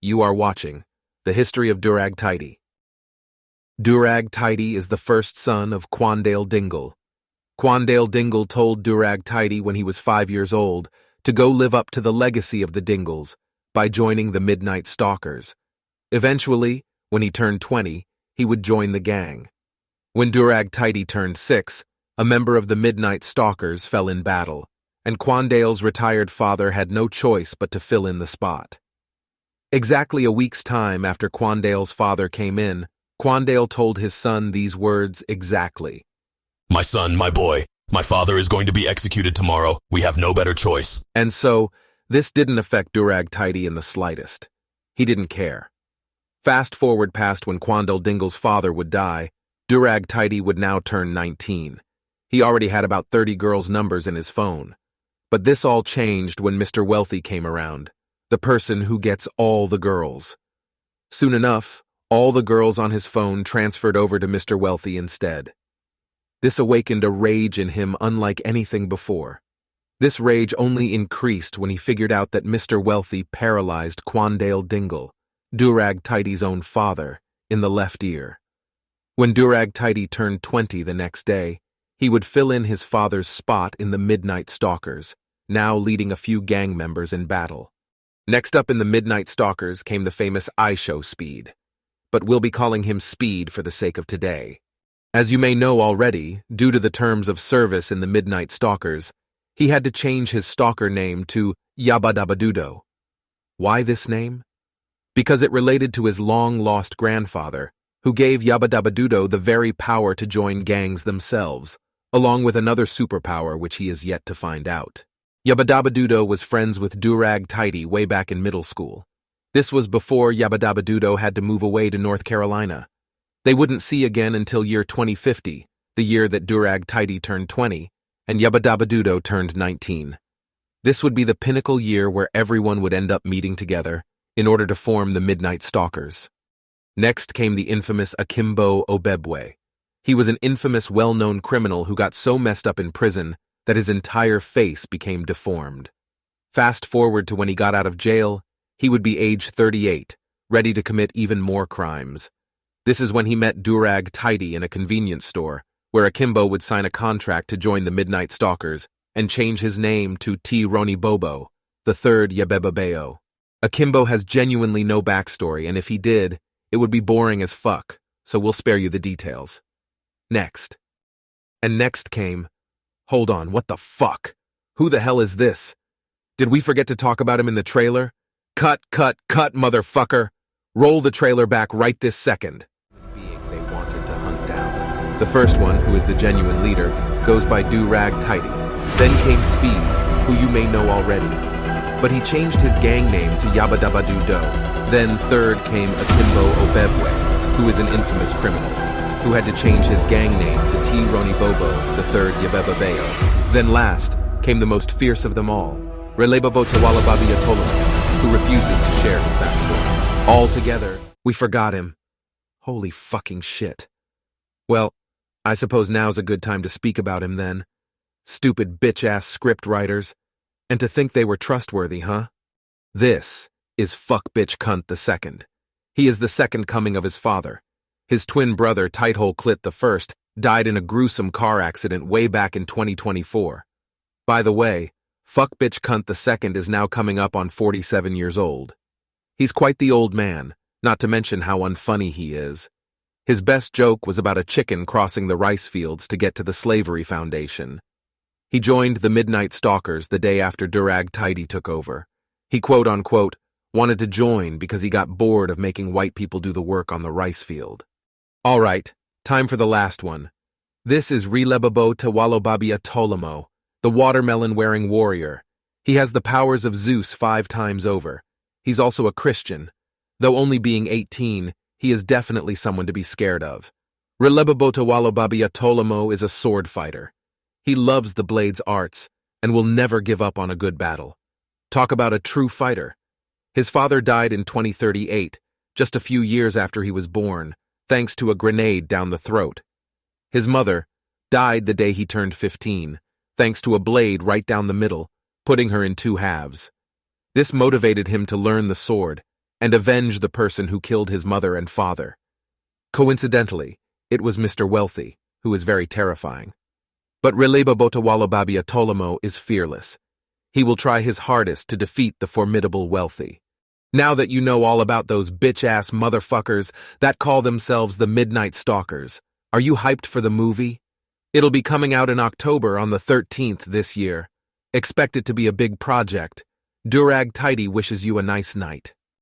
You are watching The History of Durag Tidy. Durag Tidy is the first son of Quandale Dingle. Quandale Dingle told Durag Tidy when he was 5 years old to go live up to the legacy of the Dingles by joining the Midnight Stalkers. Eventually, when he turned 20, he would join the gang. When Durag Tidy turned 6, a member of the Midnight Stalkers fell in battle, and Quandale's retired father had no choice but to fill in the spot. Exactly a week's time after Quandale's father came in, Quandale told his son these words exactly. "My son, my boy, my father is going to be executed tomorrow. We have no better choice." And so, this didn't affect Durag Tidy in the slightest. He didn't care. Fast forward past when Quandale Dingle's father would die, Durag Tidy would now turn 19. He already had about 30 girls' numbers in his phone. But this all changed when Mr. Wealthy came around, the person who gets all the girls. Soon enough, all the girls on his phone transferred over to Mr. Wealthy instead. This awakened a rage in him unlike anything before. This rage only increased when he figured out that Mr. Wealthy paralyzed Quandale Dingle, Durag Tidy's own father, in the left ear. When Durag Tidy turned 20 the next day, he would fill in his father's spot in the Midnight Stalkers, now leading a few gang members in battle. Next up in the Midnight Stalkers came the famous iShow Speed, but we'll be calling him Speed for the sake of today. As you may know already, due to the terms of service in the Midnight Stalkers, he had to change his stalker name to Yabba-Dabba-Doo-Dah. Why this name? Because it related to his long-lost grandfather, who gave Yabba-Dabba-Doo-Dah the very power to join gangs themselves, along with another superpower which he is yet to find out. Yabba-Dabba-Doo-Dah was friends with Durag Tidy way back in middle school. This was before Yabba-Dabba-Doo-Dah had to move away to North Carolina. They wouldn't see again until year 2050, the year that Durag Tidy turned 20, and Yabba-Dabba-Doo-Dah turned 19. This would be the pinnacle year where everyone would end up meeting together in order to form the Midnight Stalkers. Next came the infamous Akimbo Obebwe. He was an infamous, well-known criminal who got so messed up in prison that his entire face became deformed. Fast forward to when he got out of jail, he would be age 38, ready to commit even more crimes. This is when he met Durag Tidy in a convenience store, where Akimbo would sign a contract to join the Midnight Stalkers and change his name to T. Roni Bobo, the third Yabeba-Bayo. Akimbo has genuinely no backstory, and if he did, it would be boring as fuck, so we'll spare you the details. Next. And next came, hold on, what the fuck? Who the hell is this? Did we forget to talk about him in the trailer? Cut, motherfucker! Roll the trailer back right this second. Being they wanted to hunt down. The first one, who is the genuine leader, goes by Durag Tidy. Then came Speed, who you may know already. But he changed his gang name to Yabba-Dabba-Doo-Dah. Then third came Akimbo Obebwe, who is an infamous criminal, who had to change his gang name to T. Roni Bobo, the third Yabeba-Bayo. Then last came the most fierce of them all, Relebobo Tawalababi Atolamo, who refuses to share his backstory. Altogether, we forgot him. Holy fucking shit. Well, I suppose now's a good time to speak about him then. Stupid bitch-ass script writers. And to think they were trustworthy, huh? This is Fuck Bitch Cunt II. He is the second coming of his father. His twin brother, Tighthole Clit I, died in a gruesome car accident way back in 2024. By the way, Fuck Bitch Cunt II is now coming up on 47 years old. He's quite the old man, not to mention how unfunny he is. His best joke was about a chicken crossing the rice fields to get to the Slavery Foundation. He joined the Midnight Stalkers the day after Durag Tidy took over. He quote-unquote wanted to join because he got bored of making white people do the work on the rice field. All right, time for the last one. This is Relebobo Tawalobabi Atolamo, the watermelon-wearing warrior. He has the powers of Zeus 5 times over. He's also a Christian. Though only being 18, he is definitely someone to be scared of. Relebobo Tawalobabi Atolamo is a sword fighter. He loves the blade's arts and will never give up on a good battle. Talk about a true fighter. His father died in 2038, just a few years after he was born, thanks to a grenade down the throat. His mother died the day he turned 15, thanks to a blade right down the middle, putting her in 2 halves. This motivated him to learn the sword, and avenge the person who killed his mother and father. Coincidentally, it was Mr. Wealthy, who is very terrifying. But Releba Botawalababia Tolamo is fearless. He will try his hardest to defeat the formidable Wealthy. Now that you know all about those bitch-ass motherfuckers that call themselves the Midnight Stalkers, are you hyped for the movie? It'll be coming out in October on the 13th this year. Expect it to be a big project. Durag Tidy wishes you a nice night.